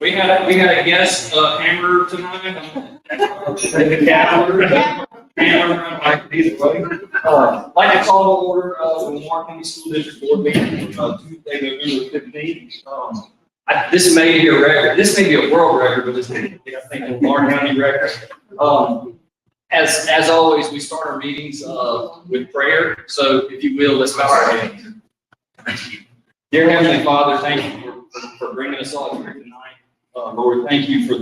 We had a guest hammer tonight. Like to call to order the Lamar County School District Board meeting Tuesday, November 15th. This may be a record. This may be a world record, but this may be, I think, a Lamar County record. As always, we start our meetings with prayer. So, if you will, let's bow our heads. Dear Heavenly Father, thank you for bringing us all here tonight. Lord, thank you for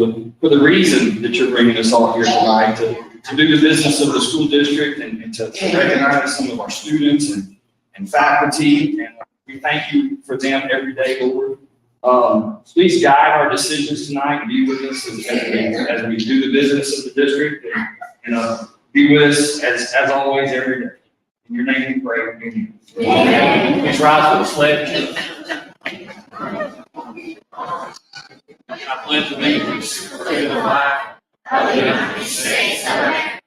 the reason that you're bringing us all here tonight to do the business of the school district and to recognize some of our students and faculty. And we thank you for them every day, Lord. Please guide our decisions tonight and be with us as we do the business of the district and be with us as always every day. In your name we pray. Amen. Please rise for the pledge. I pledge allegiance to the flag of the United States of America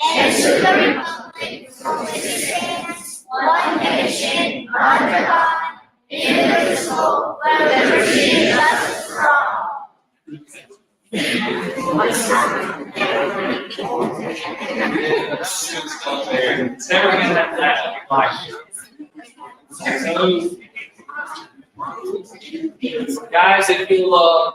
and to the republic for which it stands, one nation, under God, indivisible, with liberty and justice for all. It's never been that like. Guys, if you'll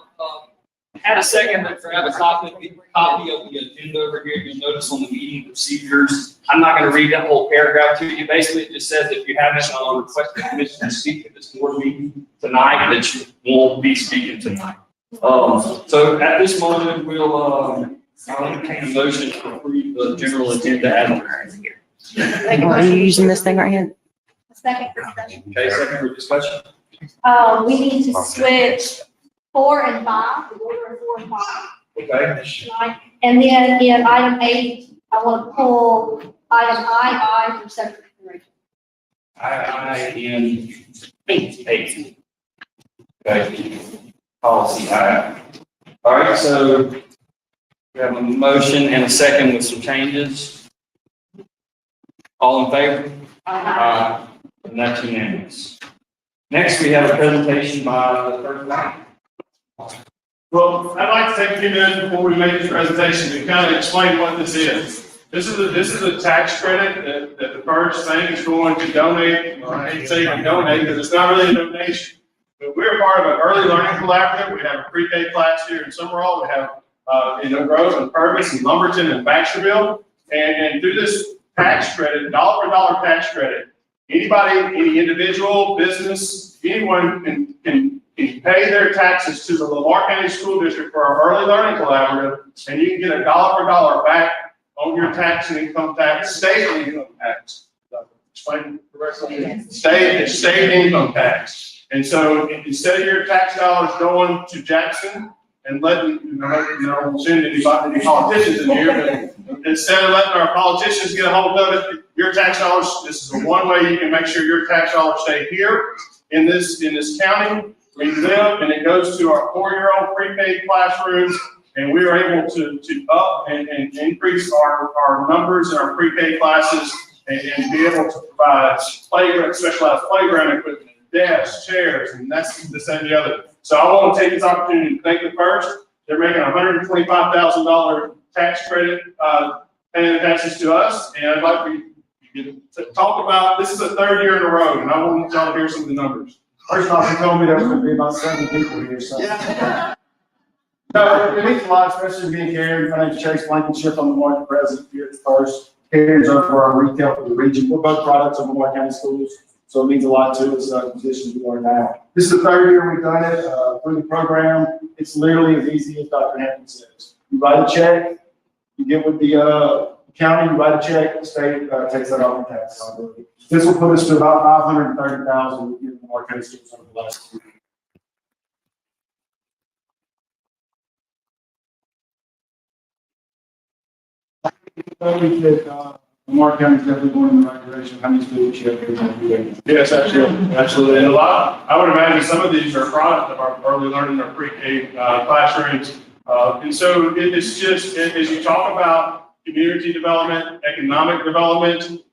had a second to grab a copy of the agenda over here, you'll notice on the meeting procedures. I'm not going to read that whole paragraph to you. Basically, it just says if you haven't requested permission to speak at this board meeting tonight, that you won't be speaking tonight. So at this moment, I'll entertain a motion to approve the general agenda as here. Are you using this thing right here? Second for discussion. Okay, second for discussion. We need to switch 4 and 5, the order of 4 and 5. Okay. Right? And then in item 8, I want to pull item II from separate consideration. I in 8. Okay. Policy I. All right, so we have a motion and a second with some changes. All in favor? Aye. And that's unanimous. Next, we have a presentation by the first line. Well, I'd like to take a few minutes before we make this presentation to kind of explain what this is. This is a tax credit that the first thing is going to donate. Well, I hate to say donate because it's not really a donation. But we're part of an early learning collaborative. We have a pre-K class here in Summerall. We have in Oak Grove and Purvis and Lumberton and Baxterville. And through this tax credit, dollar for dollar tax credit, anybody, any individual, business, anyone can pay their taxes to the Lamar County School District for our early learning collaborative, and you can get a dollar for dollar back on your tax and income tax, state income tax. Explain correctly. State income tax. And so instead of your tax dollars going to Jackson and letting, send any politicians in here, but instead of letting our politicians get a hold of it, your tax dollars, this is the one way you can make sure your tax dollars stay here in this county. We live, and it goes to our 4-year-old pre-K classrooms, and we are able to up and increase our numbers in our pre-K classes and be able to provide specialized playground equipment, desks, chairs, and that's this and the other. So I want to take this opportunity to thank the first. They're making a $125,000 tax credit, paying the taxes to us, and I'd like to talk about, this is the 3rd year in a row, and I want y'all to hear some of the numbers. First off, he told me there was going to be about 7 people here, so. Yeah. No, it means a lot, especially being Karen. My name's Chase Blankenship. I'm the market president here at the First. Karen's over our retail for the region. We're both products of Lamar County Schools. So it means a lot to us, the position we are now. This is the third year we've done it, through the program. It's literally as easy as Dr. Hampton says. You write a check, you get with the, county, you write a check, the state, takes that off your tax liability. This will put us to about 530,000 in the Marquette schools over the last 2 years. Lamar County's definitely going in the right direction. How many students you have? Yes, absolutely, absolutely. And a lot, I would imagine some of these are a product of our early learning or pre-K classrooms. And so it's just, as you talk about community development, economic development,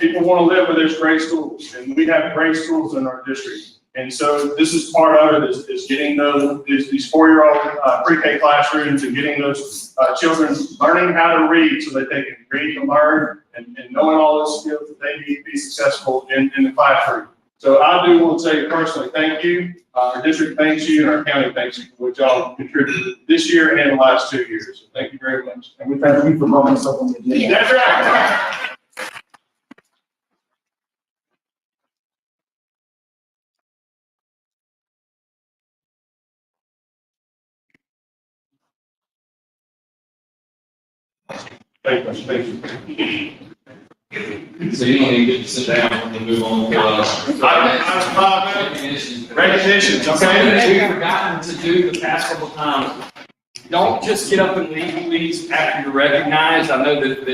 people want to live where there's great schools, and we have great schools in our district. And so this is part of it, is getting these 4-year-old pre-K classrooms and getting those children learning how to read so that they can read and learn and knowing all those skills that they need to be successful in the classroom. So I do want to say personally, thank you. Our district thanks you, and our county thanks you for what y'all contributed this year and the last 2 years. So thank you very much. And we thank you for bringing us up on the agenda. That's right. Thank you. Thank you. So you don't even get to sit down and move on. Recognitions, Something okay? that we've forgotten to do the past couple times. Don't just get up and leave, please, after you're recognized. I know that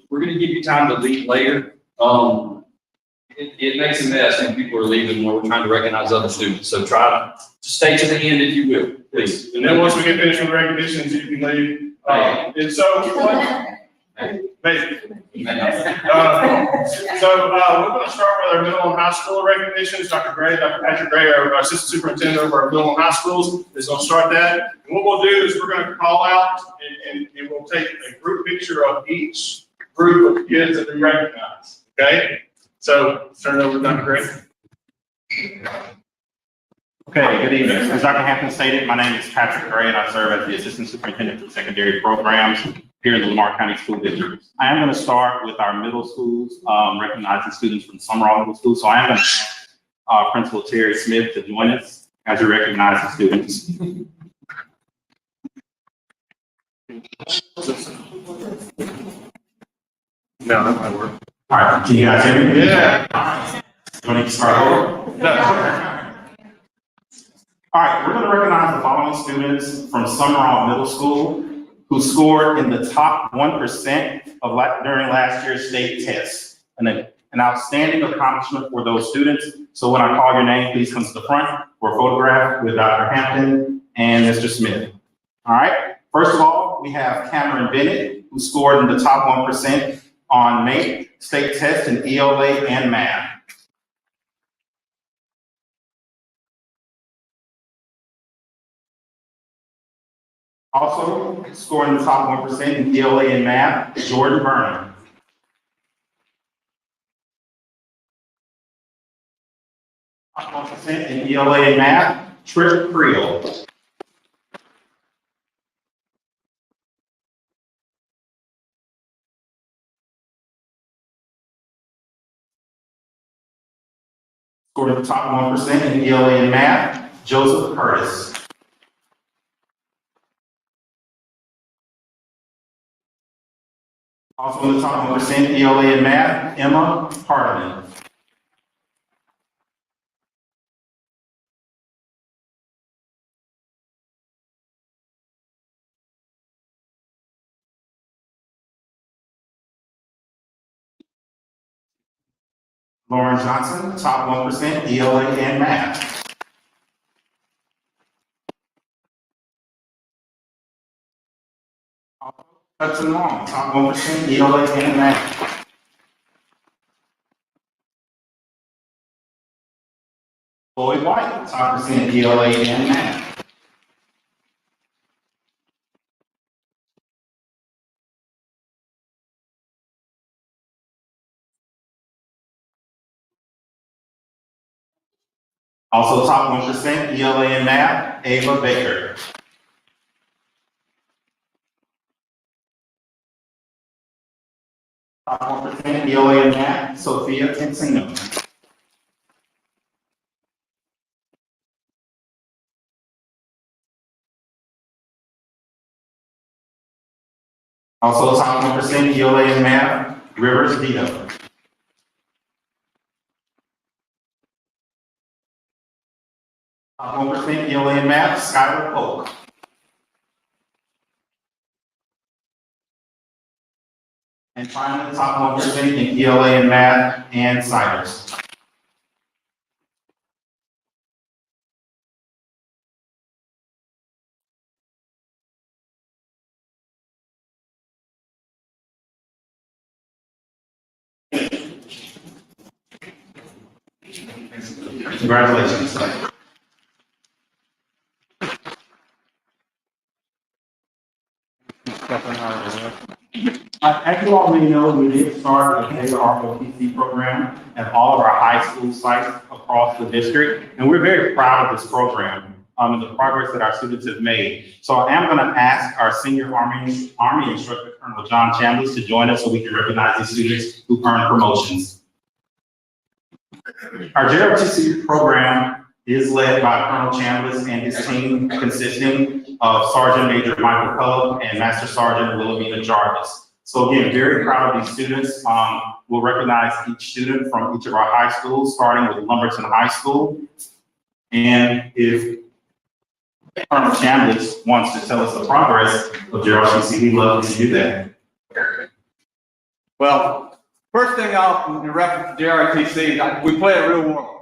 we're gonna give you time to leave later. It makes a mess when people are leaving when we're trying to recognize other students. So try to stay to the end if you will, please. And then once we get finished with recognitions, you can leave. And so, maybe. So we're going to start with our middle and high school recognitions. Dr. Patrick Gray, our assistant superintendent over our middle and high schools, is going to start that. And what we'll do is we're going to call out and we'll take a group picture of each group of kids that we recognize. Okay? So turn it over to Dr. Gray. Okay, good evening. As Dr. Hampton stated, my name is Patrick Gray, and I serve as the Assistant Superintendent for Secondary Programs here in the Lamar County School District. I am going to start with our middle schools, recognizing students from Summerall Middle School. So I am going to Principal Terry Smith to join us as we recognize the students. No, that might work. All right, can you guys hear me? Yeah. Do I need to start over? No. All right, we're going to recognize the following students from Summerall Middle School who scored in the top 1% during last year's state test. An outstanding accomplishment for those students. So when I call your name, please come to the front for a photograph with Dr. Hampton and Mr. Smith. All right, first of all, we have Cameron Bennett, who scored in the top 1% on MATE state test in ELA and math. Also scoring the top 1% in ELA and math, Jordan Burnham. Top 1% in ELA and math, Tripp Creel. Scored the top 1% in ELA and math, Joseph Curtis. Also in the top 1% ELA and math, Emma Hardiman. Lauren Johnson, top 1% ELA and math. Hudson Long, top 1% ELA and math. Lloyd White, top percent ELA and math. Also top 1% ELA and math, Ava Baker. Top 1% ELA and math, Sophia Tensino. Also, top 1% ELA in math, Rivers Vito. Top 1% ELA in math, Skylar Polk. And finally, top 1% in ELA in math, Ann Siders. Congratulations. As you all may know, we did start a ROTC program at all of our high school sites across the district, and we're very proud of this program and the progress that our students have made. So I am going to ask our senior Army instructor, Colonel John Chambliss, to join us so we can recognize these students who earned promotions. Our JROTC program is led by Colonel Chambliss and his team, consisting of Sergeant Major Michael Cullop and Master Sergeant Wilhelmina Jarvis. So again, very proud of these students. We'll recognize each student from each of our high schools, starting with Lumberton High School. And if Colonel Chambliss wants to tell us the progress of JROTC, we'd love to do that. Well, first thing off in reference to JROTC, we play a real world.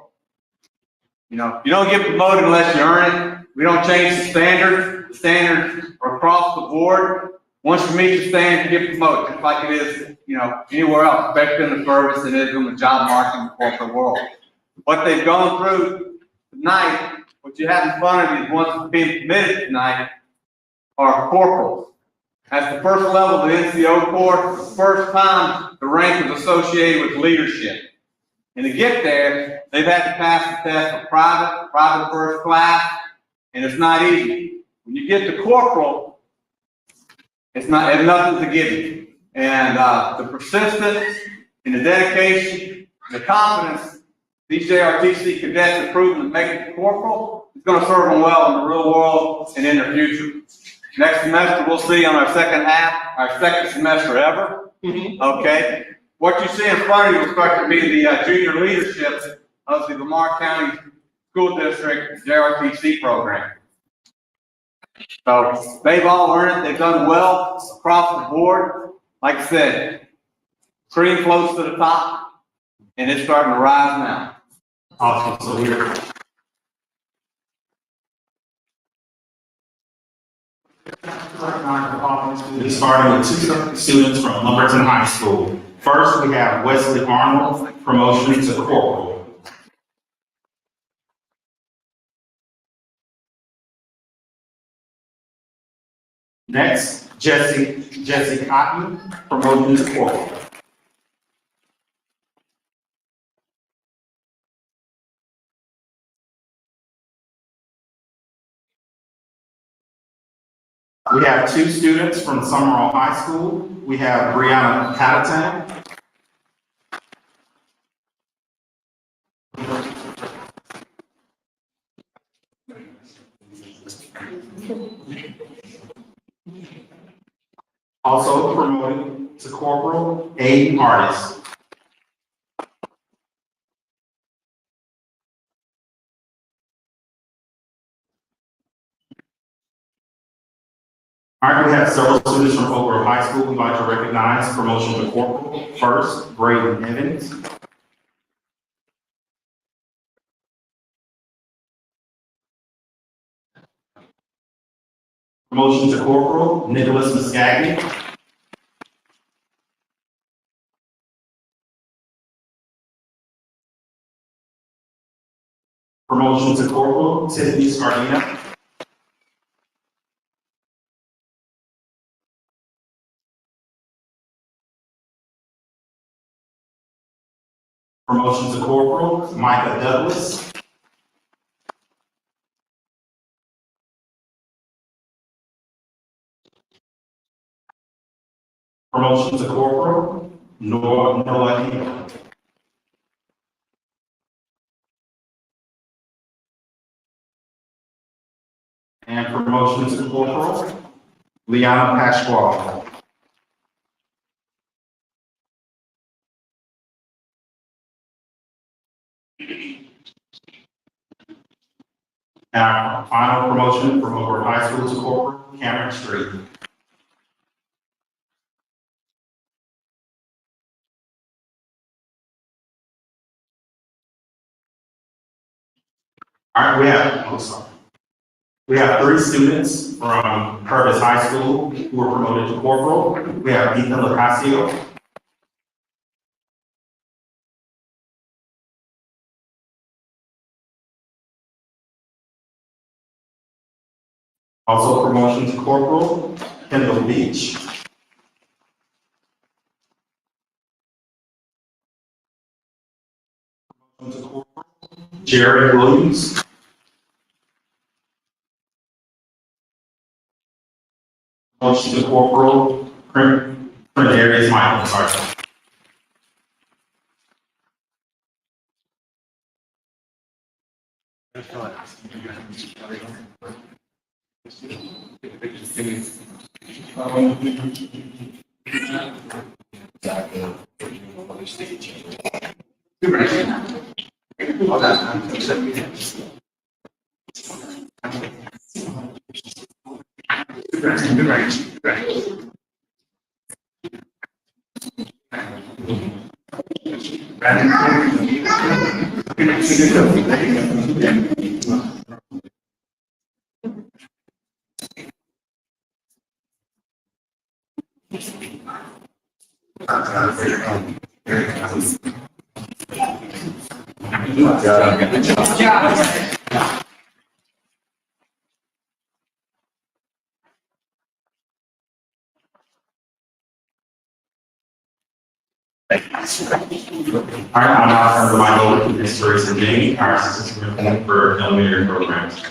You know, you don't get promoted unless you earn it. We don't change the standards. The standards are across the board. Once you meet the standard, you get promoted, just like it is, you know, anywhere else, especially in the service, it is in the job market in the corporate world. What they've gone through tonight, what you have in front of you, ones being committed tonight, are corporals. That's the first level of the NCO course, the first time the rank is associated with leadership. And to get there, they've had to pass the test for private first class, and it's not easy. When you get to corporal, it's nothing to give you. And the persistence and the dedication and the confidence these JRTC cadets have proven to make it to corporal is going to serve them well in the real world and in their future. Next semester, we'll see on our second semester ever. Okay. What you see in front of you will start to be the junior leadership of the Lamar County School District JRTC program. So they've all earned it. They've done well across the board. Like I said, pretty close to the top, and it's starting to rise now. Awesome. So we're starting with two students from Lumberton High School. First, we have Wesley Arnold, promotion to corporal. Next, Jesse Cotton, promotion to corporal. We have two students from Summerall High School. We have Brianna Patterson. Also promoted to corporal, Aiden Artist. All right, we have several students from Oak Grove High School we'd like to recognize promotion to corporal. First, Braden Evans. Promotion to corporal, Nicholas Muscagni. Promotion to corporal, Tiffany Scardina. Promotion to corporal, Micah Douglas. Promotion to corporal, Noah Hill. And promotion to corporal, Liana Pasquale. And our final promotion from Oak Grove High School to corporal, Cameron Street. All right, we have 3 students from Purvis High School who were promoted to corporal. We have Ethan Lacasio, also promotion to corporal, Kendall Beach. Promotion to corporal, Jared Williams. Promotion to corporal, Darius Michael, sorry. All right, I'm now turning the mic over to Ms. Teresa Jamie, our assistant superintendent for elementary programs.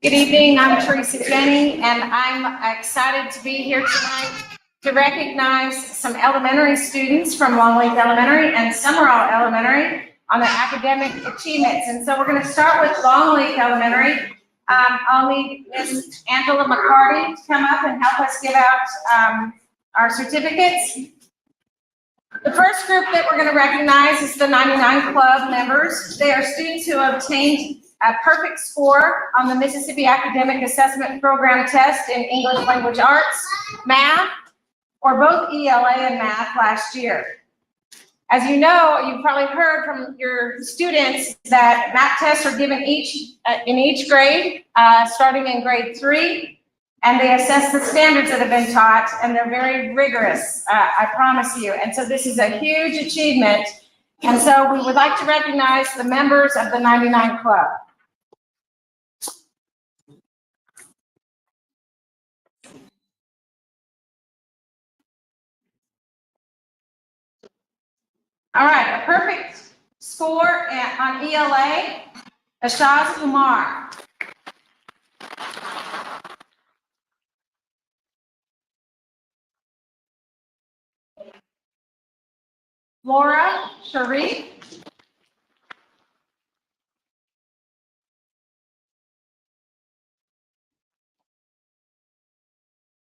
Good evening, I'm Teresa Jenny, and I'm excited to be here tonight to recognize some elementary students from Long Lake Elementary and Summerall Elementary on their academic achievements. And so we're going to start with Long Lake Elementary. I'll need Ms. Angela McCarty to come up and help us give out our certificates. The first group that we're going to recognize is the 99 Club members. They are students who obtained a perfect score on the Mississippi Academic Assessment Program test in English Language Arts, Math, or both ELA and Math last year. As you know, you've probably heard from your students that math tests are given in each grade, starting in grade 3, and they assess the standards that have been taught, and they're very rigorous, I promise you. And so this is a huge achievement. And so we would like to recognize the members of the 99 Club. All right, a perfect score on ELA, Ashaz Umar. Laura Sharif.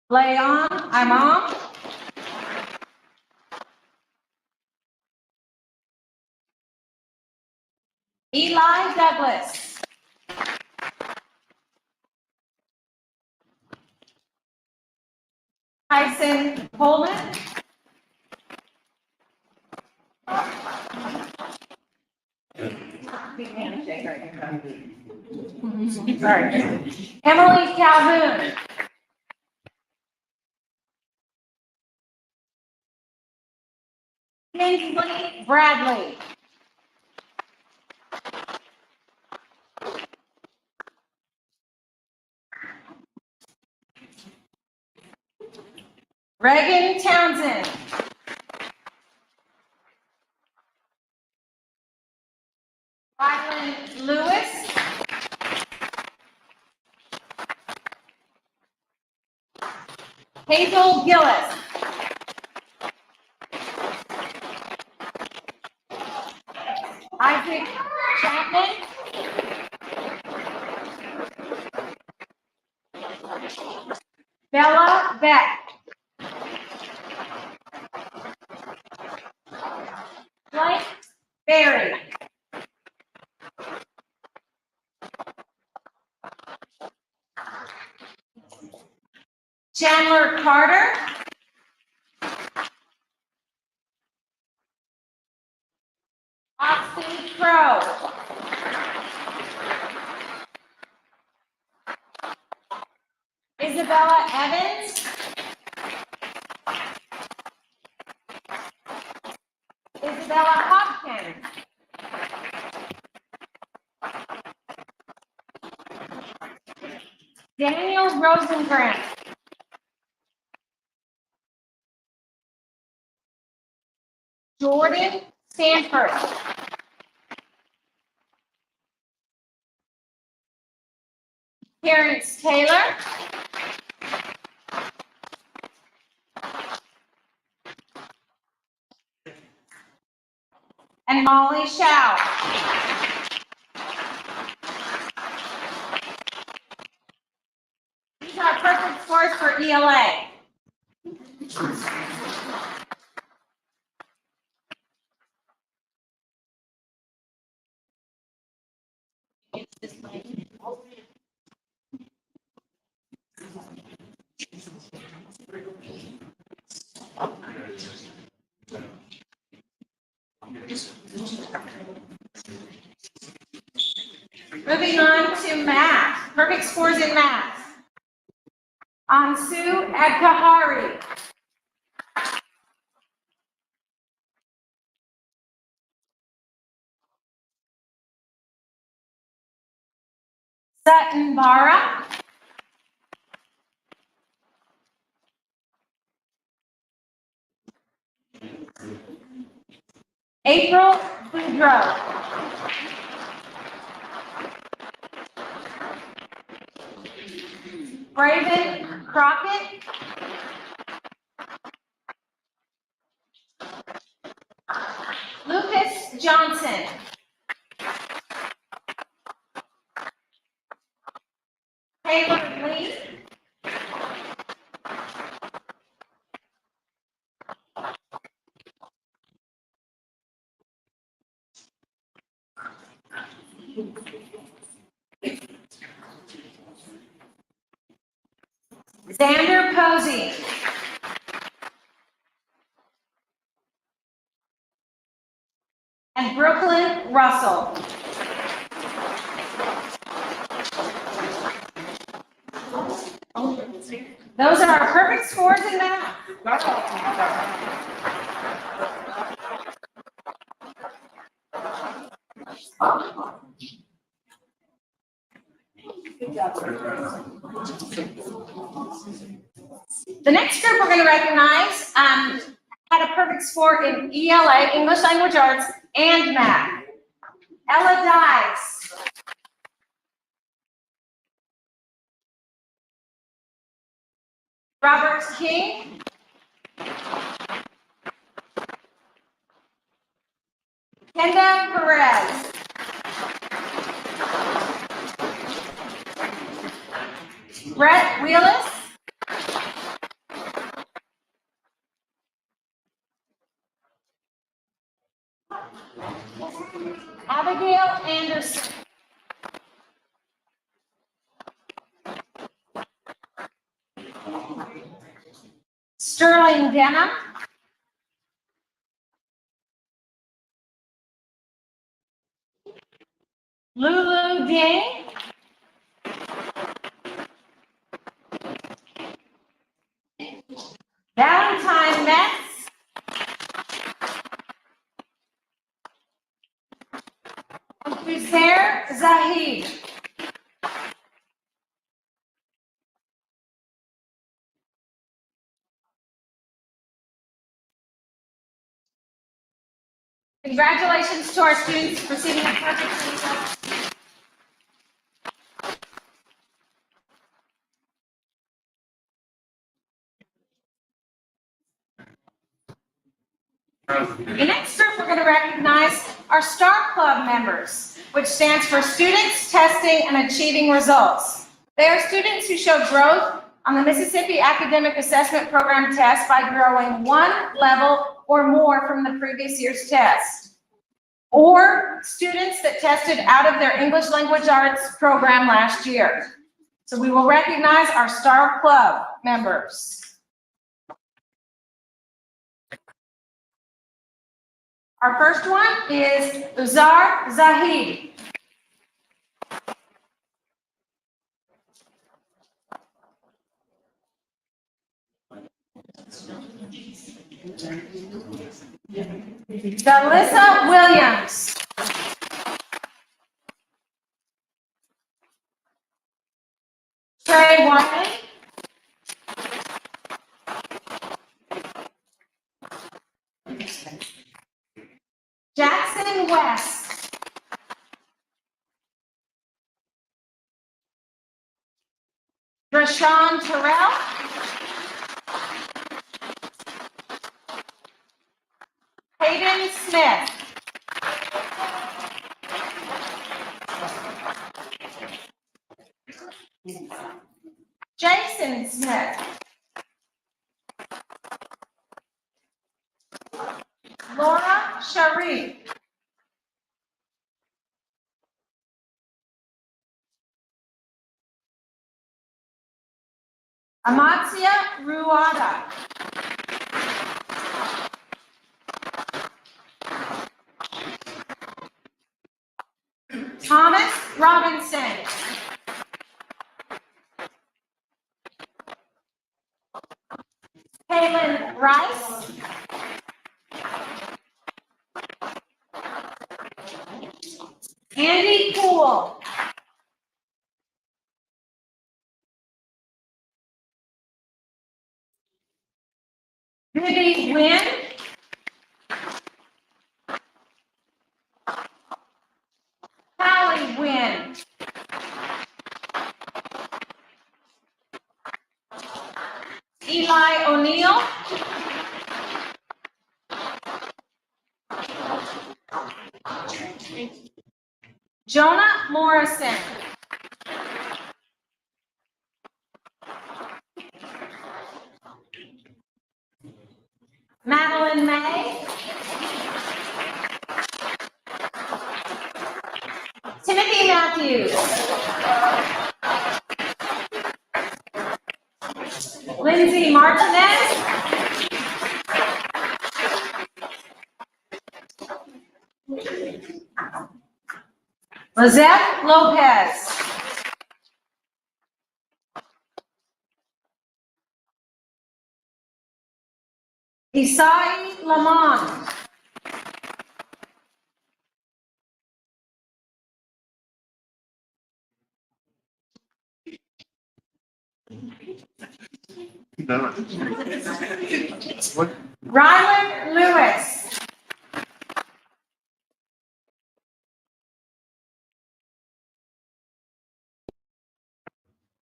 Leon Imam. Eli Douglas. Tyson Coleman. Sorry. Emily Calhoun. Kingsley Bradley. Reagan Townsend. Ryland Lewis. Hazel Gillis. Isaac Chapman. Bella Beck. Chandler Carter. Austin Crow. Isabella Evans. Isabella Hopkins. Daniel Rosengrant. Jordan Stanford. Terrence Taylor. And Molly Shao. These are perfect scores for ELA. Moving on to math. Perfect scores in math. Ansu Adkahari. Sutton Bara. April Boudreau. Braden Crockett. Lucas Johnson. Taylor Lee. Xander Posey. And Brooklyn Russell. Those are our perfect scores in math. The next group we're going to recognize had a perfect score in ELA, English Language Arts, and math. Ella Dice. Robert King. Kenda Perez. Brett Wheelis. Abigail Anderson. Sterling Denham. Lulu Ding. Valentine Metz. And Fusair Zahid. Congratulations to our students for receiving a perfect. The next group we're going to recognize are STAR Club members, which stands for Students Testing and Achieving Results. They are students who show growth on the Mississippi Academic Assessment Program test by growing one level or more from the previous year's test, or students that tested out of their English Language Arts program last year. So we will recognize our Star Club members. Our first one is Uzar Zahid. Dalissa Williams. Trey Wiley. Jackson West. Rashawn Terrell. Hayden Smith. Jason Smith. Laura Sharif. Amatia Ruada. Thomas Robinson. Kaylin Rice. Andy Poole. Vivi Wynn. Hallie Wynn. Eli O'Neill. Jonah Morrison. Madeline May. Timothy Matthews. Lindsay Martinez. Lizette Lopez. Isai Lamar. Rylan Lewis.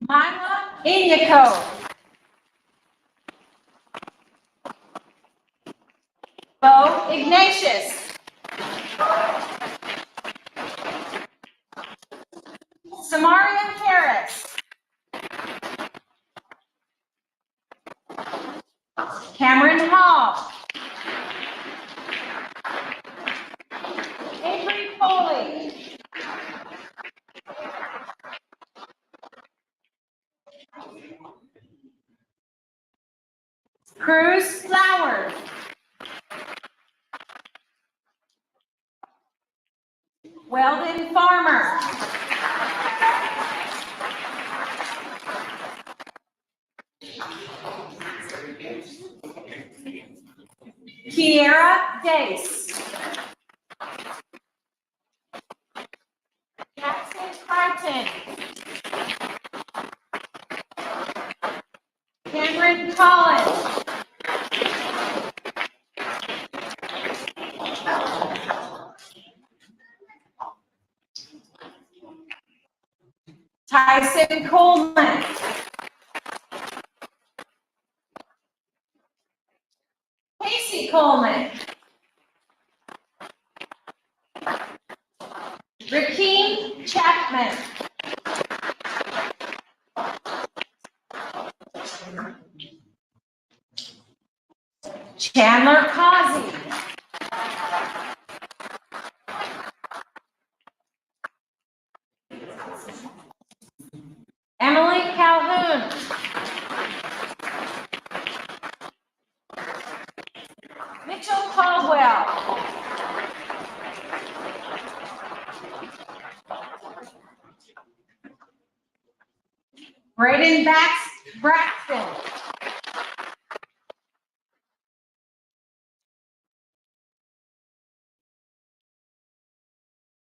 Myla Inyako. Bo Ignatius. Samaria Harris. Cameron Hall. Avery Foley. Cruz Flowers. Weldon Farmer. Kiera Dace. Jackson Carton. Cameron Collins. Tyson Coleman. Casey Coleman. Rakeem Chapman. Chandler Causey. Emily Braden Braxton.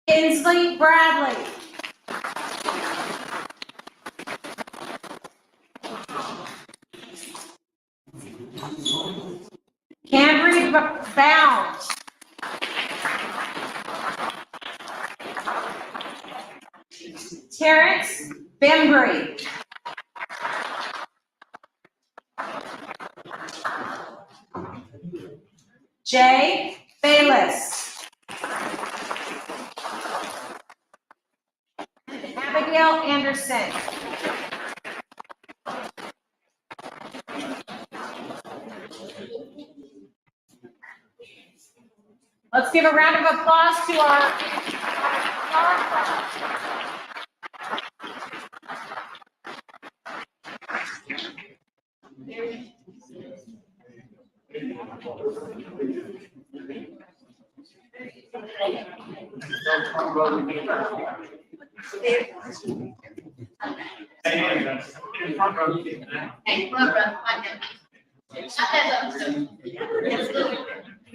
Kinsley Bradley. Cambry Bounds. Terrence Bembry. Jay Bayless. Abigail Anderson. Let's give a round of applause to our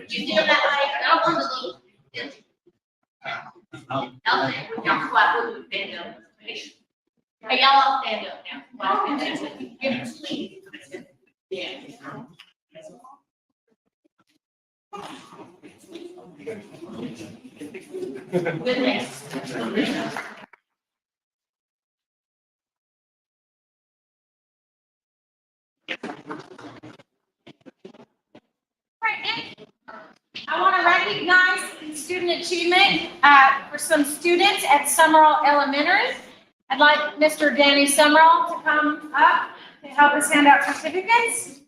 You feel that way? I don't want to look. Y'all quiet, stand up. Hey, y'all all stand up now. Give us please. Yeah. Good next. I want to recognize student achievement for some students at Summerall Elementary. I'd like Mr. Danny Summerall to come up to help us hand out certificates.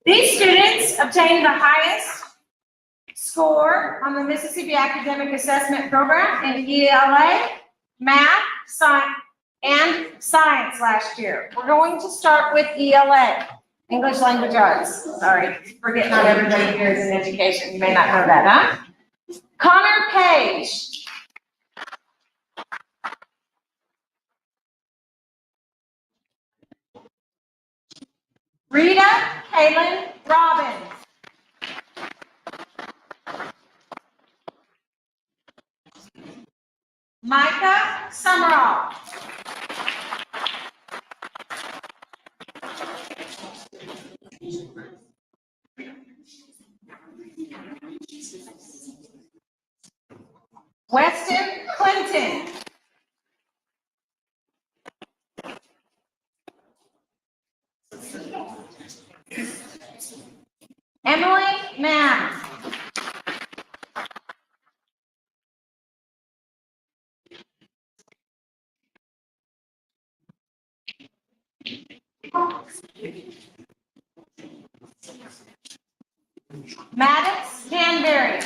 These students obtained the highest score on the Mississippi Academic Assessment Program in ELA, Math, Science, and Science last year. We're going to start with ELA. English Language Arts. Sorry, forget not everybody here is in education. You may not know that, huh? Connor Page. Rita Kaylin Robbins. Micah Summerall. Weston Clinton. Emily Mann. Maddox Canberry.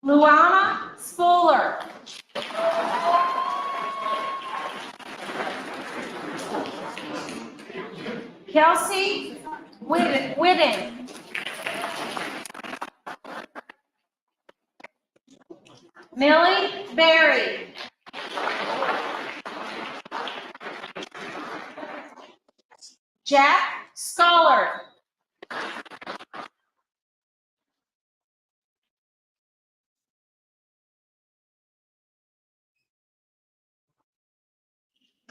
Luana Spoler. Kelsey Whitten. Millie Berry. Jack Scholar.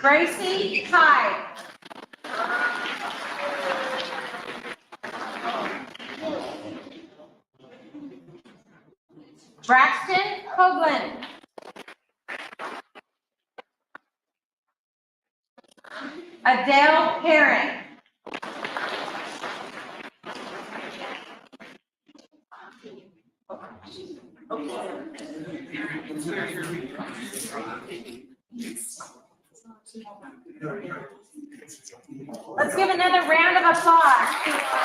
Gracie Hyde. Braxton Hoagland. Adele Herring. Let's give another round of applause.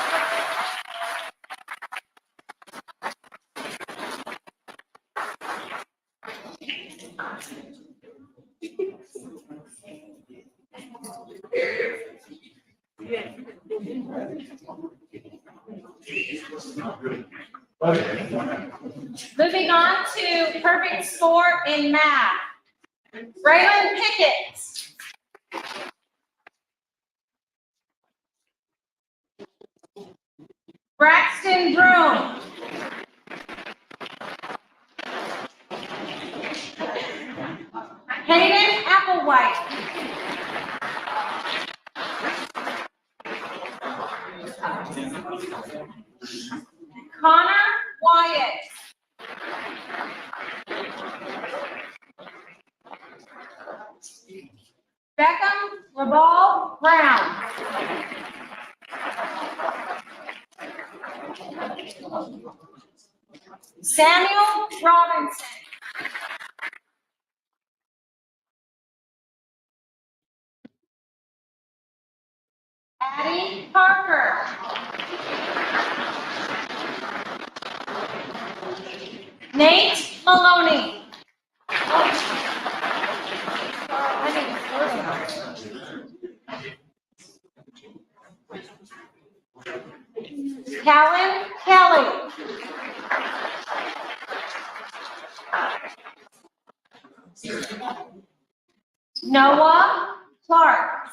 Moving on to perfect score in math. Braylon Pickett. Braxton Broom. Hayden Applewhite. Connor Wyatt. Beckham Labal Brown. Samuel Robinson. Addie Parker. Nate Maloney. Callan Kelly. Noah Clark.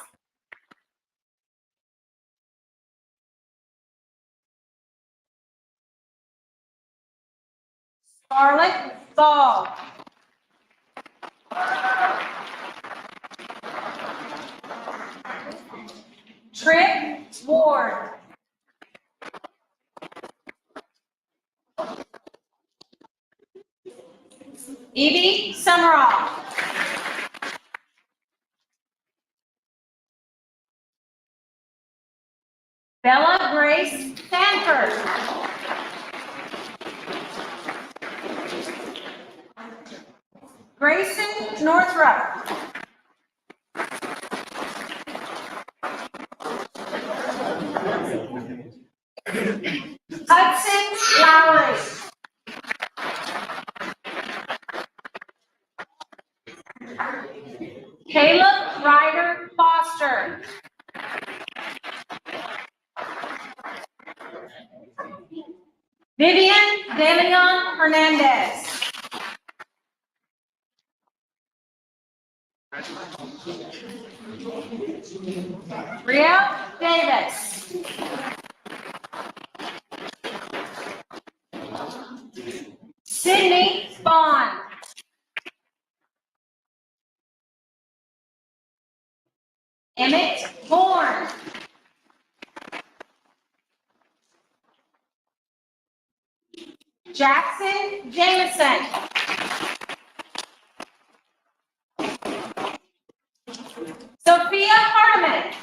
Scarlett Ball. Tripp Ward. Evie Summerall. Bella Grace Sanford. Grayson Northrup. Hudson Lowry. Caleb Ryder Foster. Vivian DeLeon Hernandez. Riel Davis. Sydney Bond. Emmett Horn. Jackson Jameson. Sophia Hardiman.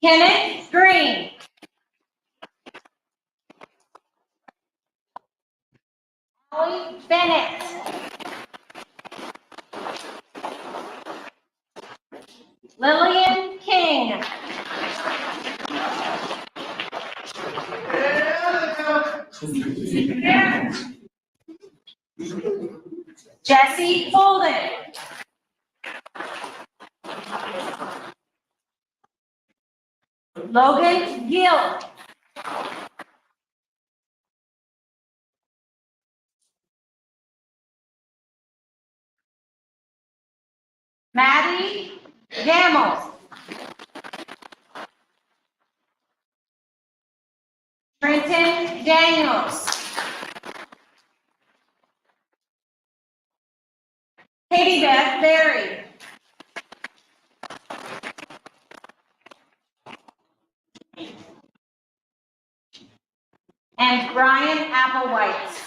Kenneth Green. Allie Bennett. Lillian King. Jesse Holden. Logan Gill. Maddie Gamble. Trenton Daniels. Katie Beth Berry. And Brian Applewhite.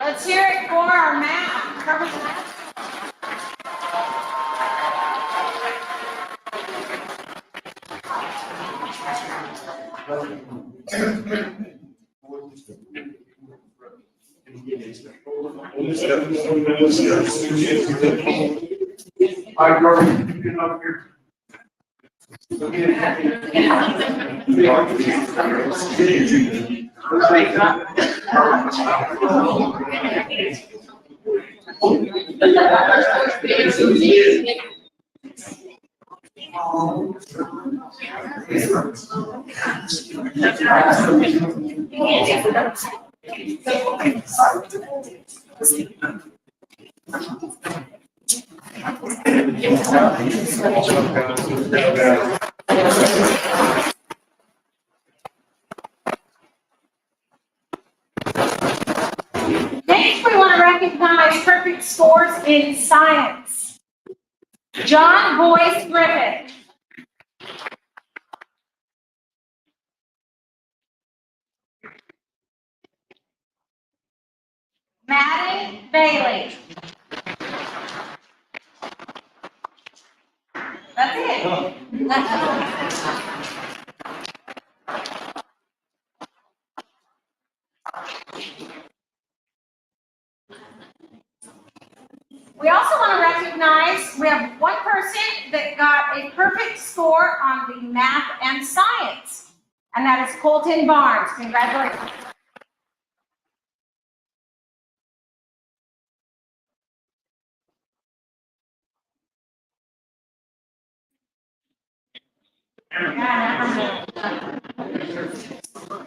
Let's hear it for our math. Cover the math. Hi, Carmen, get up here. Next, we want to recognize perfect scores in science. John Boyce Griffith. Maddie Bailey. That's it. We also want to recognize, we have one person that got a perfect score on the math and science, and that is Colton Barnes. Congratulations. And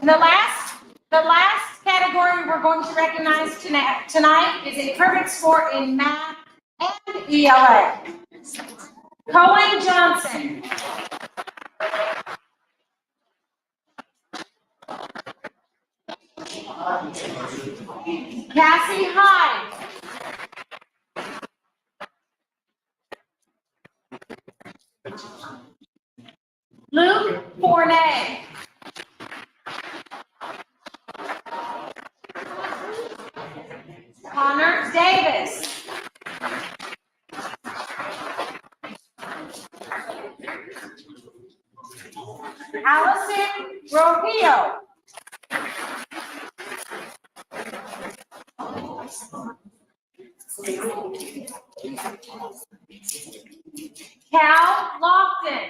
the last category we're going to recognize tonight is a perfect score in math and ELA. Cohen Johnson. Cassie Hyde. Luke Fournette. Connor Davis. Allison Rohio. Cal Lofton.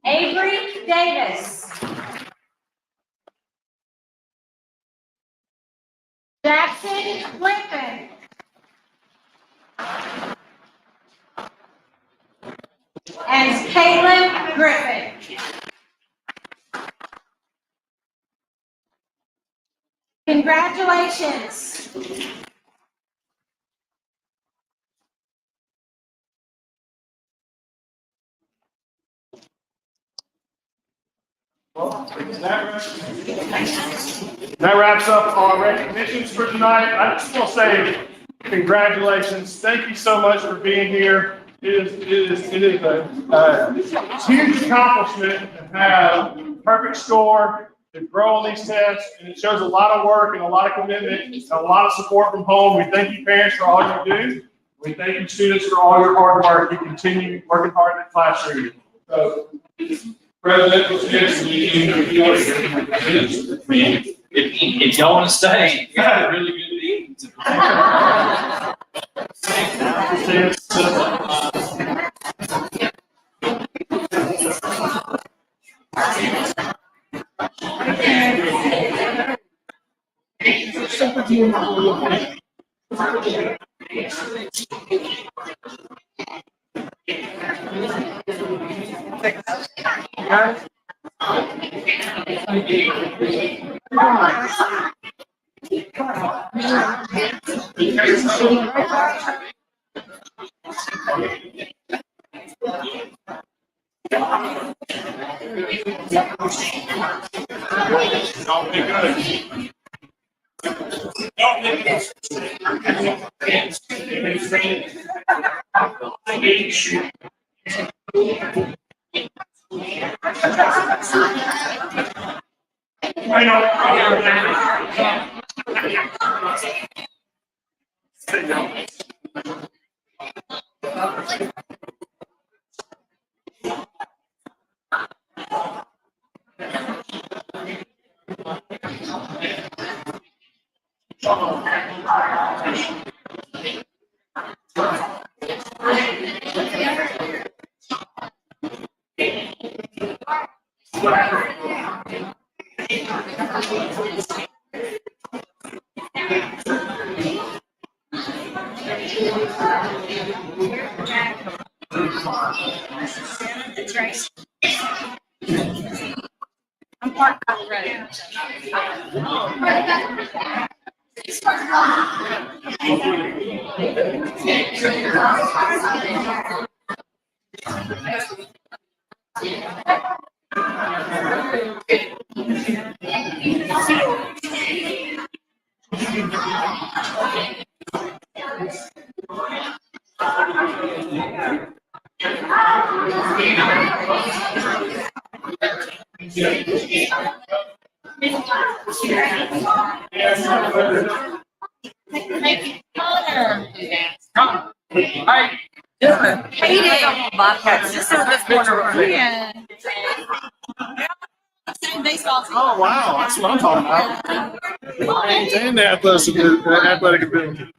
Avery Davis. Jackson Griffin. And Caleb Griffin. Congratulations. That wraps up our recognitions for tonight. I just want to say congratulations. Thank you so much for being here. It is a huge accomplishment to have a perfect score, to grow on these tests, and it shows a lot of work and a lot of commitment and a lot of support from home. We thank you parents for all you do. We thank you students for all your hard work. You continue working hard in the classroom. So, President, If y'all want to stay, you got a really good meeting. I'm parked on the road. Oh, wow, that's what I'm talking about. And the athletic ability.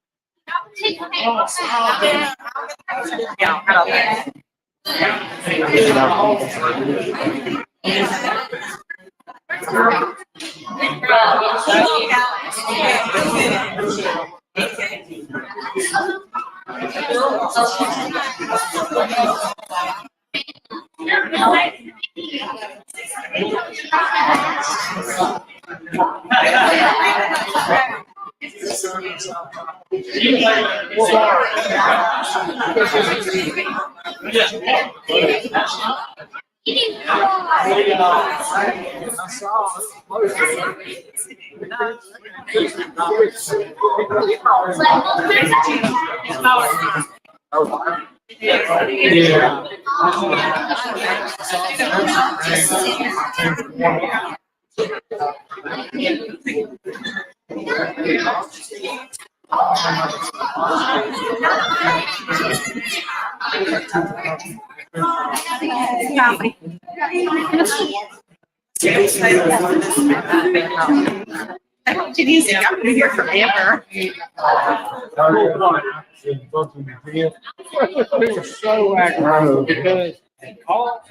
I've been here forever. We were so accurate because all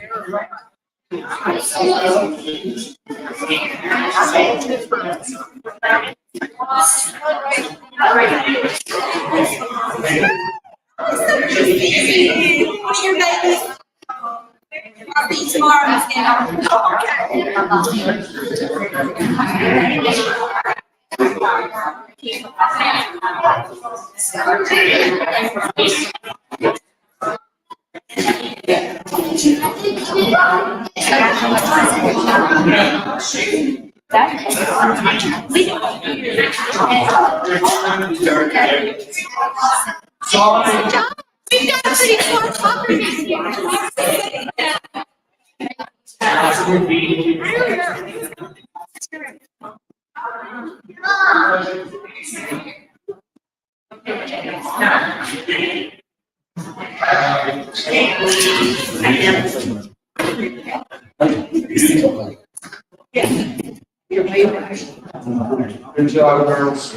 Good job, girls.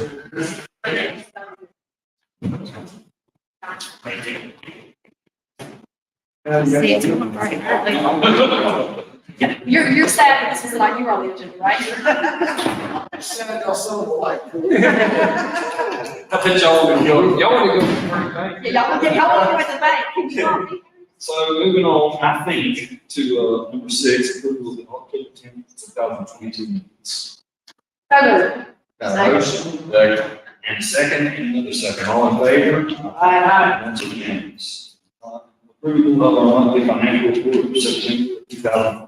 You're sad, this is like you're on the agenda, right? I bet y'all want to go. Y'all want to go. Y'all want to go at the bank. So moving on, I think, to number 6, approval of the October 10th, 2022 minutes. Got a motion, and a second, and another second. All in favor? Aye. That's unanimous. Approval of our monthly financial report for September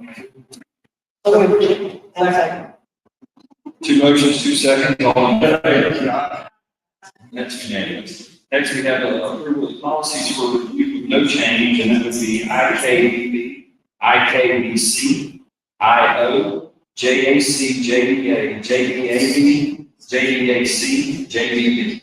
2022. Two motions, 2 seconds. All in favor? That's unanimous. Next, we have approval of policies for review with no change, and that would be IKBB, IKBC, IO, JAC, JDA, JDAB, JDAC, JDB.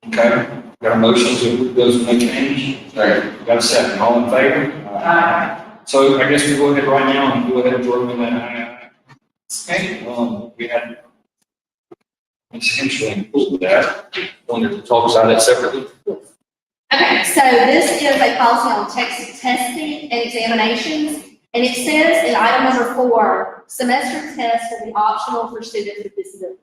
Okay, got a motion to approve those with no change? Got a second, all in favor? Aye. So I guess we go ahead right now and go ahead and vote on that. Okay, we had essentially pulled that, wanted to talk about it separately. Okay, so this is a policy on testing and examinations, and it says in item number 4, semester tests will be optional for students with disabilities.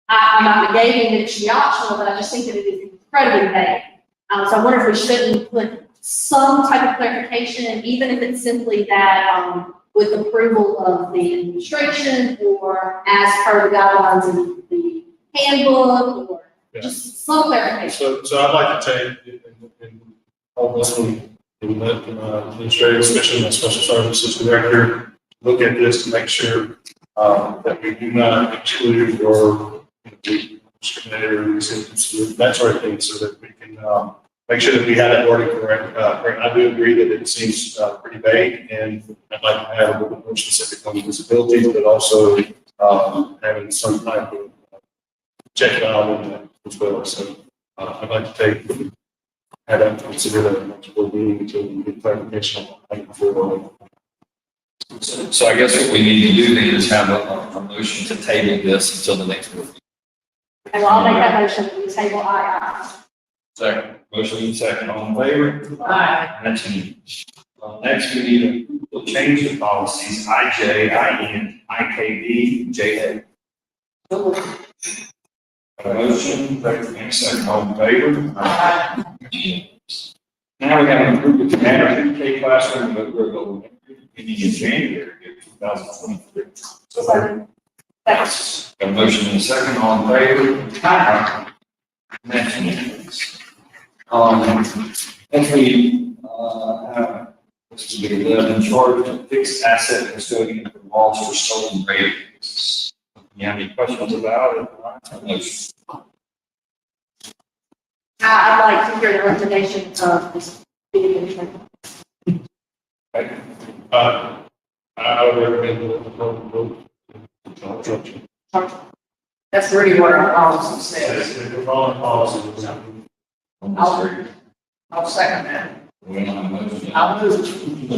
I'm not negating that it should be optional, but I just think that it is incredibly vague. So I wonder if we shouldn't put some type of clarification, even if it's simply that, with approval of the administration or as per the guidelines in the handbook or just some clarification. So I'd like to take, and all this one, and let administrative, especially my special services director, look at this to make sure that we do not exclude or discriminate or that sort of thing, so that we can make sure that we have that wording correct. I do agree that it seems pretty vague, and I'd like to have a little bit more specific on disabilities, but also having some type of check valve in that as well. So I'd like to have that considered a next board meeting until we get clarification on before. So I guess what we need to do then is have a motion to table this until the next board. And I'll make that motion to the table I. Second. Motion second, all in favor? Aye. That's unanimous. Next, we need to change the policies IJ, IN, IKB, JA. A motion, and second, all in favor? Aye. Now we have an improvement to management K classroom, but we're going in January of 2023. So, that's a motion and a second, all in favor? Aye. That's unanimous. Next we have, this will be 11, charge of fixed asset custodian for loss for stolen ratings. You have any questions about it? Motion. I'd like to hear the recommendation of this video. Okay. I would recommend the That's really what our policy says. the following policy. I'll second that. We don't have a motion. I'll move.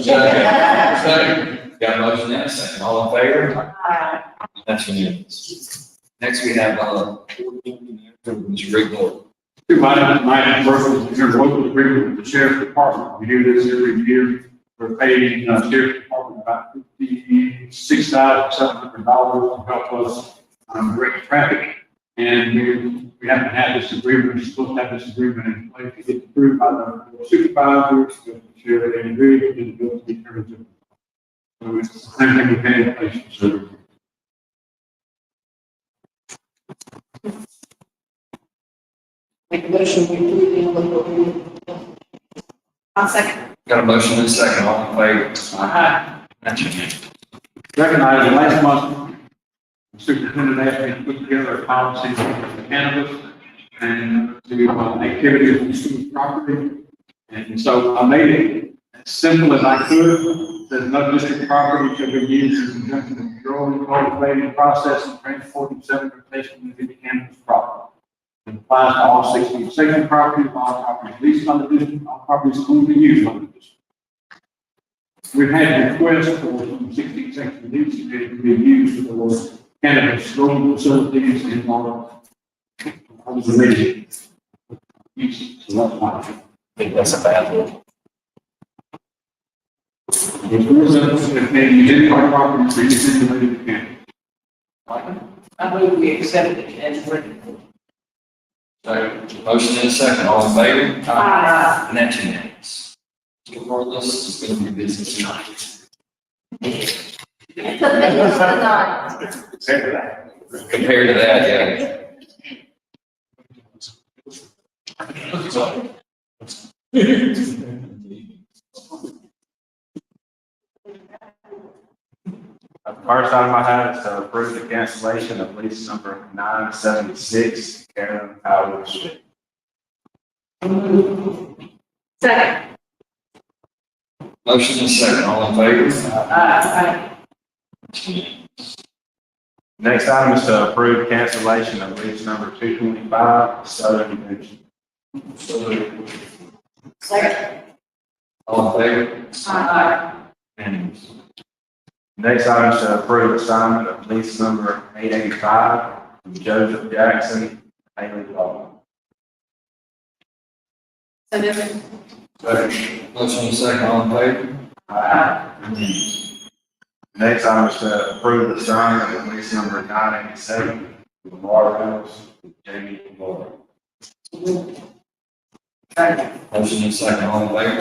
Second. Got a motion and a second, all in favor? Aye. That's unanimous. Next we have, Mr. Rick Moore. My personal, there's a local agreement with the sheriff's department. We do this every year. We're paying sheriff's department about $56,700 to help us direct traffic. And we haven't had this agreement. We're supposed to have this agreement in place to get approved by the supervisors, the sheriff, and agree to the bill to be turned to. So it's the same thing we pay in place. So Make a motion, we approve the local agreement. I'll second. Got a motion and a second, all in favor? Aye. That's unanimous. recognized last month, the superintendent asked me to put together a policy for cannabis and to activities on student property. And so I made it as simple as I could. There's no district property shall be used in conjunction with growing, cultivating, processing, transporting, selling, or tasting of any cannabis product. It applies to all 16 section properties, all properties leased by the district, all properties owned and used by the district. We've had requests for 16 section leases to be used for cannabis growing facilities and all the related uses. So that's why. I think that's a bad one. If you did buy property, so you can relate to cannabis. I move we accept it as written. So, motion and a second, all in favor? Aye. And that's unanimous. Regardless, it's going to be business tonight. It's a business tonight. Compared to that, yeah. The first item I have is to approve the cancellation of lease number 976, Karen Howard Street. Second. Motion and a second, all in favor? Aye. Next item is to approve cancellation of lease number 225, Southern Division. Second. All in favor? Aye. Unanimous. Next item is to approve assignment of lease number 885 from Joseph Jackson, Haley Law. So moved. Motion is second, all in favor? Next item is to approve the signing of lease number 987, Lamar Reynolds, Jamie Moore. Motion is second, all in favor?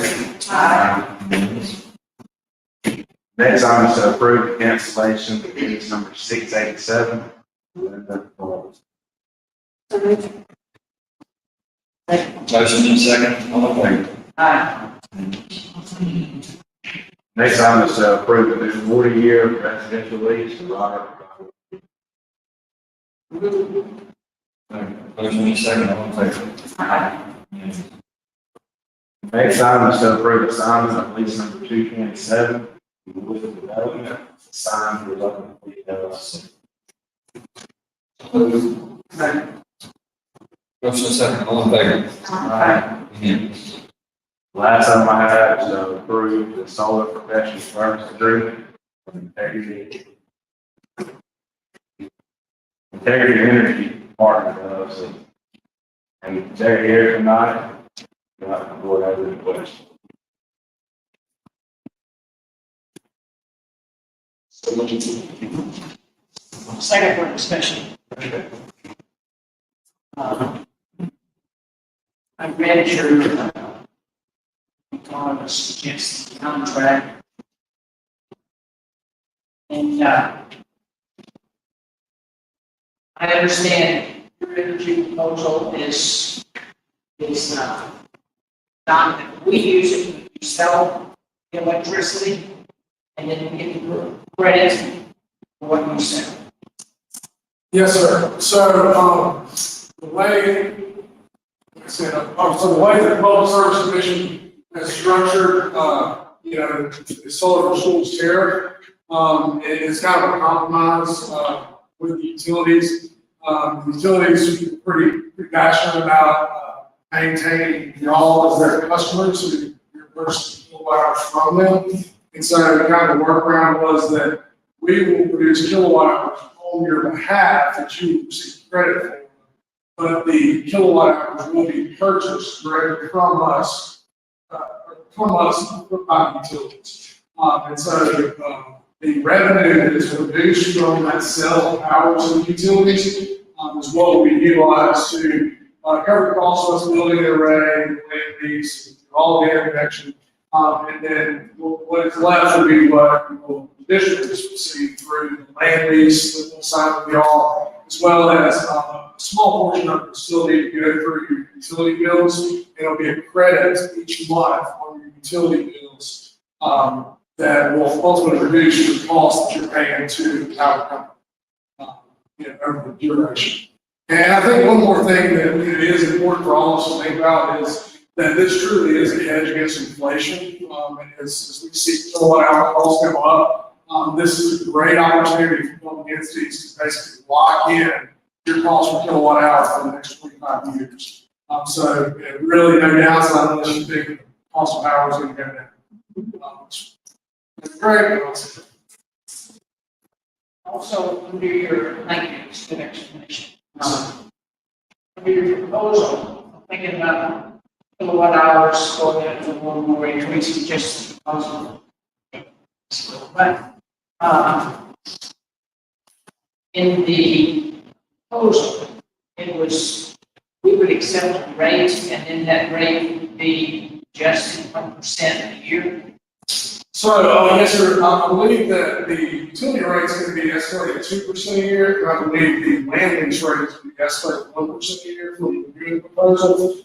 Next item is to approve the cancellation of lease number 687, Linda Moore. So moved. Motion is second, all in favor? Next item is to approve the new 40-year residential lease to Robert. Motion is second, all in favor? Next item is to approve the signing of lease number 227, Wood Development, signed for Love LLC. Motion is second, all in favor? Unanimous. Last item I have is to approve the solar professional service agreement with Integrity Energy Partners LLC. And they're here tonight. The board has any questions? Second for discussion. I read your against the contract. And I understand your energy proposal is not that we use it, we sell the electricity, and then we get the credit for what you sell. Yes, sir. So, the way, like I said, so the way the Public Service Commission is structured, the Solar for Schools tariff, it's kind of a compromise, with the utilities. The utilities are pretty passionate about, maintaining y'all as their customers, so you're purchasing kilowatt hours from them. And so kind of the workaround was that we will produce kilowatt hours on your behalf that you receive credit for. But the kilowatt hours will be purchased directly from us by the utilities. And so the revenue that is produced from that sale of power to the utilities is what we utilize to cover the cost of us building the array, land lease, all the interconnection. And then what is left will be what will districts receive through the land lease that we'll sign with y'all, as well as a small portion of the facility to go through your utility bills. It'll be a credit each month on your utility bills that will ultimately reduce your cost that you're paying to the power company over the duration. And I think one more thing that it is important for all of us to think about is that this truly is a hedge against inflation. And as we see kilowatt hour costs go up, this is a great opportunity for public entities to basically lock in your cost per kilowatt hour for the next 25 years. So really no downside unless you think the cost of power is going to go down. It's great. Also, under your, thank you, it's good explanation. Under your proposal, I'm thinking about kilowatt hours going into a little more increase just because of. But in the proposal, it was, we would accept a rate and then that rate would be adjusted 1% a year. So, yes, sir, I believe that the utility rate is going to be escalated 2% a year, and I believe the land lease rate is going to be escalated 1% a year for the new proposal.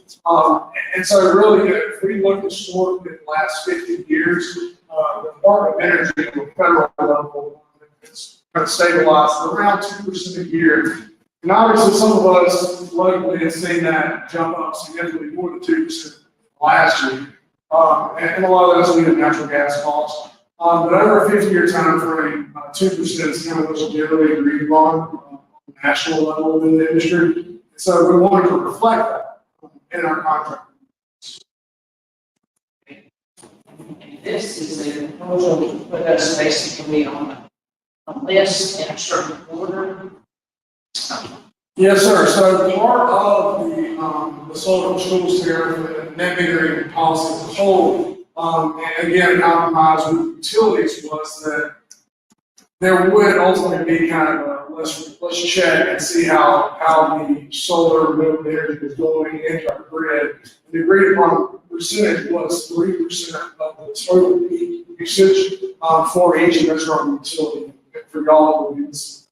And so really, if we look historically in the last 50 years, the Department of Energy at the federal level has kind of stabilized around 2% a year. And obviously, some of us locally have seen that jump up significantly more than 2% last year. And a lot of those are natural gas costs. But over a 50-year time frame, 2% is kind of what's generally agreed upon on the national level within the industry. So we wanted to reflect that in our contract. And this is a proposal to put us basically on a list in a certain order. Yes, sir. So part of the the solar schools tariff and net metering policy as a whole. And again, compromise with utilities was that there would ultimately be kind of a, let's check and see how the solar renewable energy is going into our grid. The agreed upon percentage was 3% of the total peak usage for each investor-owned utility for y'all to use.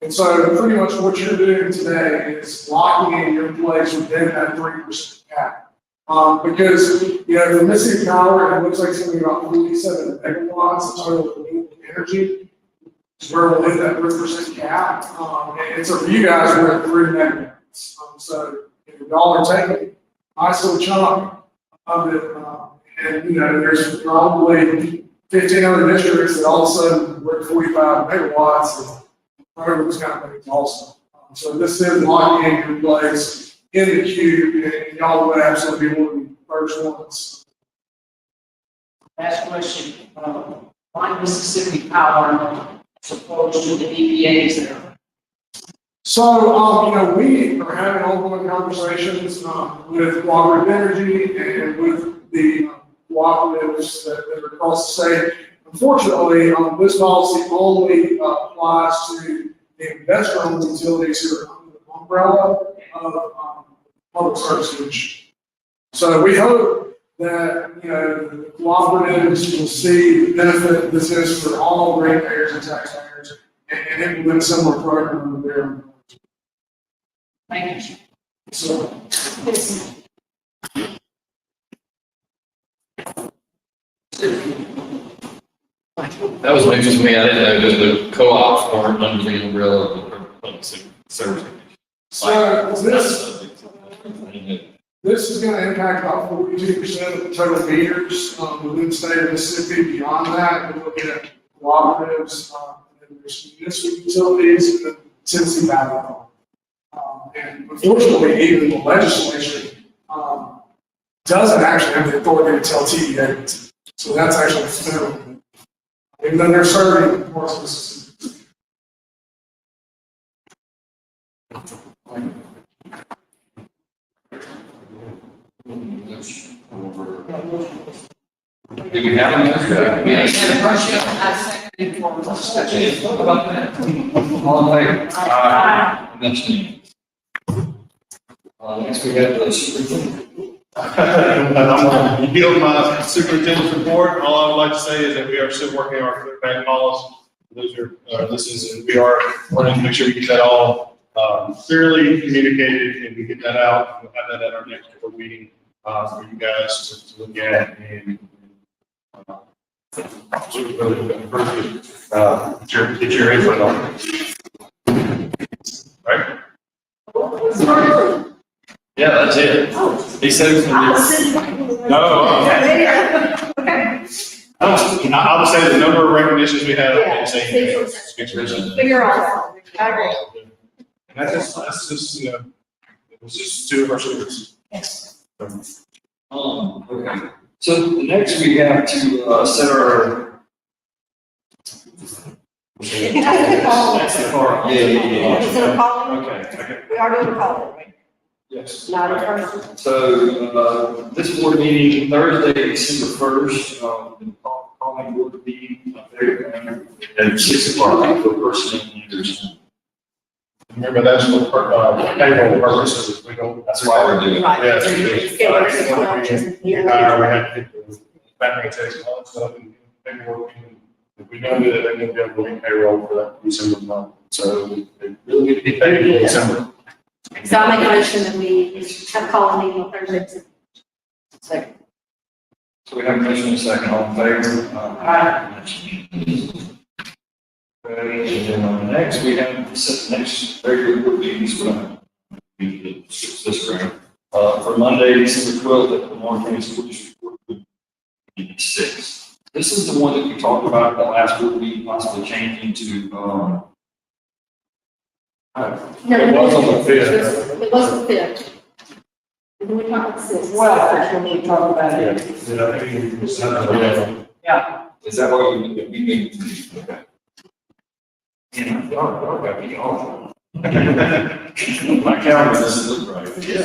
And so pretty much what you're doing today is locking in your place within that 3% cap. Because, you know, for Mississippi Power, it looks like it's going to be about 47 megawatts of total renewable energy. Is where we'll hit that 3% cap. And so for you guys, we're at 3 megawatts. So if y'all are taking a nice little chunk of it, and, you know, there's probably 15 other districts that all of a sudden we're at 45 megawatts. And those kind of things also. So this is locking in your place in the queue, and y'all would absolutely be one of the first ones. Last question, why Mississippi Power as opposed to the EPA's there? So, you know, we are having ongoing conversations with Cooperative Energy and with the cooperatives that are across the state. Unfortunately, this policy only applies to the investor-owned utilities who are under the umbrella of public service commission. So we hope that, you know, the cooperatives will see the benefit this is for all ratepayers and taxpayers and implement a similar program over there. Thank you. So, That was news to me. I didn't know that the co-ops weren't under the umbrella of the public service. so this is going to impact about 42% of the total meters within the state of Mississippi. Beyond that, we're looking at cooperatives, and there's municipal utilities, and then Tennessee Valley. And unfortunately, even the legislature doesn't actually have the authority to tell TVA. So that's actually federal. Even though they're serving parts of Mississippi. Do we have a Yes, I second for discussion. Talk about that. All in favor? Next thing. Next we have the superintendent. I'm going to yield my superintendent's report. All I would like to say is that we are still working on our clear back policy. Those are, we are wanting to make sure we get that all clearly communicated and we get that out. We'll have that at our next board meeting for you guys to look at and get your input on it. Right? Yeah, that's it. He said it's gonna be. No. I'll just say the number of recognitions we had. I didn't say Figure out. I agree. And that's just, you know, it was just two of our students. Yes. Okay. So next we have to set our. That's the part. Is it a call? Okay. We are doing a call, right? Yes. Not in person. So, this board meeting, Thursday, December 1st, calling board meeting at 6 o'clock for personnel matters. Remember, that's for payroll purposes. We don't. That's why we're doing it. Right. Yeah. We We had to get the background checks and all that stuff and paperwork. If we don't do that, then we'll be able to get payroll for that December month. So it really need to be paid in December. So I'll make a motion that we have a call meeting on Thursday. Second. So we have a motion and a second, all in favor? Okay, and then next, we have set the next regular board meetings for this round. For Monday, December 12th, at the Lamar County School District Board meeting at 6. This is the one that we talked about at the last board meeting, possibly changing to, It was on the 5th. It was the 5th. And then we talked about the 6th. Well, when we talk about it. Yeah. is that what we need? Okay. My calendar doesn't look right. Yeah.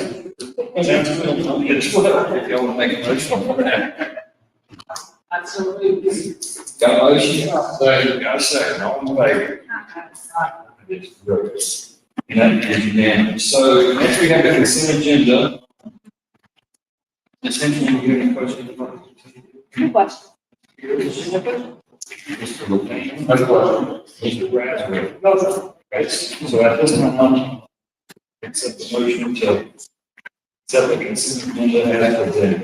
Sounds good. It's well, if y'all want to make a motion for that. Absolutely. Got a motion? Got a second, all in favor? And that is unanimous. So next we have the consent agenda. Essentially, you have any questions? No question. Mr. LePayne? No question. Mr. Raspberry? No. Okay, so at this time, accept the motion to accept the consent agenda as presented.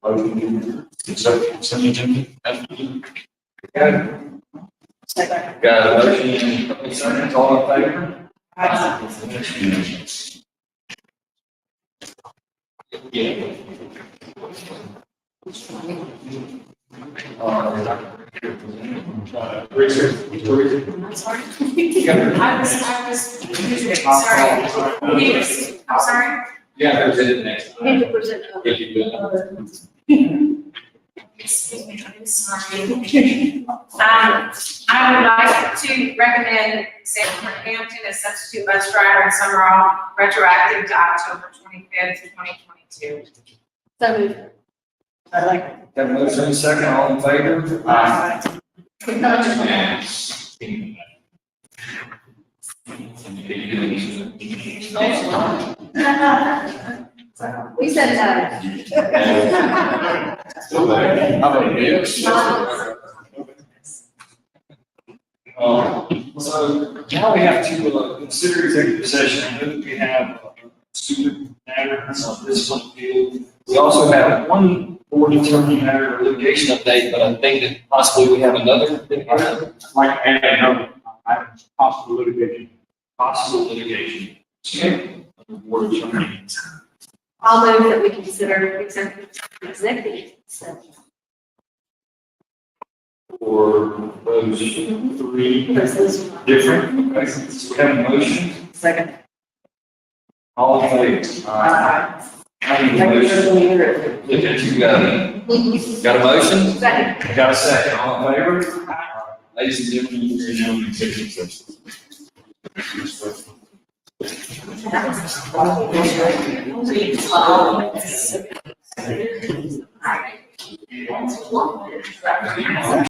Motion to accept the consent agenda as presented. Got it. Got a motion, seconds, all in favor? Yeah. Richard, I'm sorry. I'm sorry. yeah, there's it next. You need to present. If you will. Excuse me, I'm sorry. I would like to recommend Sam Hampton as substitute bus driver in Summerall, retroactive to October 25th, 2022. So moved. Got a motion, second, all in favor? Yes. We said no. How about yes? So now we have to consider executive session. I know that we have student matters on this one field. We also have one board determined matter litigation update, but I think that possibly we have another. Like, and, possible litigation. Possible litigation. Okay. Board determined. I'll move that we consider executive session. For those three different. Okay. So we have a motion. Second. All in favor? I need a motion. Look at you, got a motion? Second. Got a second, all in favor? Ladies and gentlemen, you're now in executive session.